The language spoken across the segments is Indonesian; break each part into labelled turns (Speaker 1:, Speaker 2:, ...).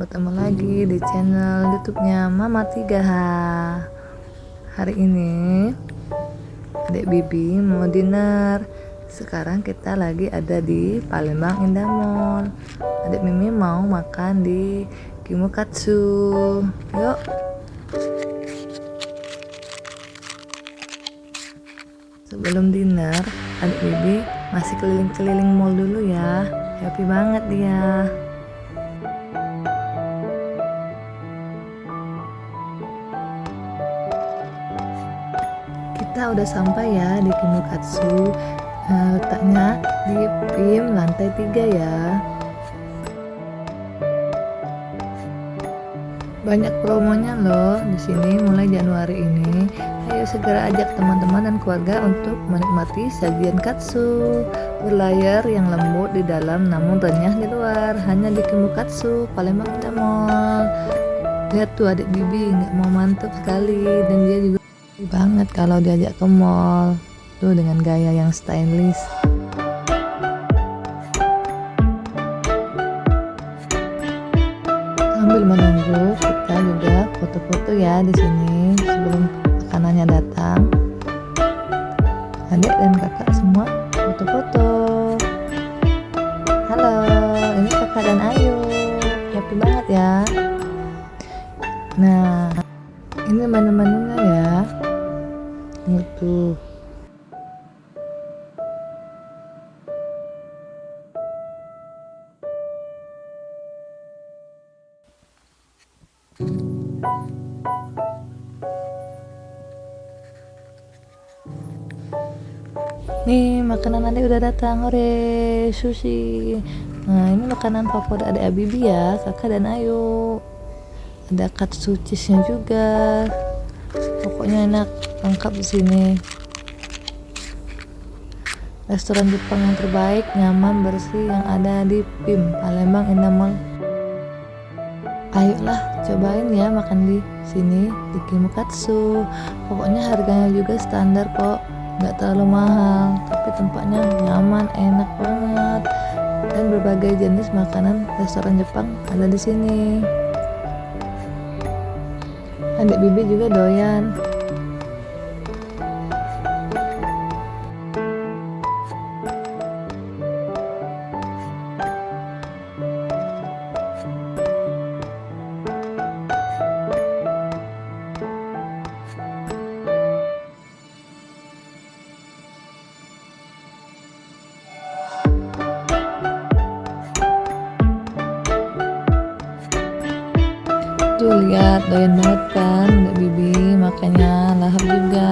Speaker 1: bertemu lagi di channel YouTube-nya Mama 3H. Hari ini Adik Bibi mau dinner. Sekarang kita lagi ada di Palembang Indah Mall. Adik Mimi mau makan di Kimukatsu. Yuk. Sebelum dinner, Adik Bibi masih keliling-keliling mall dulu ya. Happy banget dia. Kita udah sampai ya di Kimukatsu. Letaknya di PIM lantai 3 ya. Banyak promonya loh di sini mulai Januari ini. Ayo segera ajak teman-teman dan keluarga untuk menikmati sajian katsu berlayar yang lembut di dalam namun renyah di luar. Hanya di Kimukatsu, Palembang Indah Mall. Lihat tuh Adik Bibi nggak mau mantap sekali, dan dia juga banget kalau diajak ke mall tuh dengan gaya yang stylish. Sambil menunggu kita juga foto-foto ya di sini sebelum makanannya datang. Adik dan kakak semua foto-foto. Halo, ini kakak dan Ayu. Happy banget ya. Nah, ini menu-menunya ya. Tuh. Nih makanan adik udah datang, hore, sushi. Nah ini makanan favorit adik Bibi ya, kakak dan Ayu. Ada katsu cheese-nya juga. Pokoknya enak, lengkap di sini. Restoran Jepang yang terbaik, nyaman, bersih yang ada di PIM Palembang Indah Mall. Ayolah cobain ya makan di sini di Kimukatsu. Pokoknya harganya juga standar kok, nggak terlalu mahal, tapi tempatnya nyaman, enak banget, dan berbagai jenis makanan restoran Jepang ada di sini. Adik Bibi juga doyan. Tuh lihat, doyan banget kan Adik Bibi, makanya lahap juga.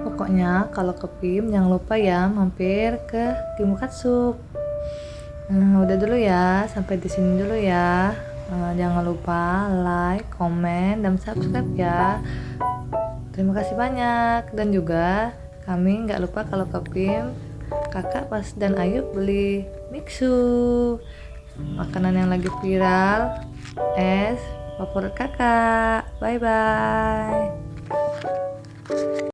Speaker 1: Pokoknya kalau ke PIM jangan lupa ya mampir ke Kimukatsu. Udah dulu ya, sampai di sini dulu ya. Jangan lupa like, komen, dan subscribe ya. Terima kasih banyak. Dan juga kami nggak lupa kalau ke PIM kakak pas dan Ayu beli mixu, makanan yang lagi viral, es favorit kakak. Bye bye.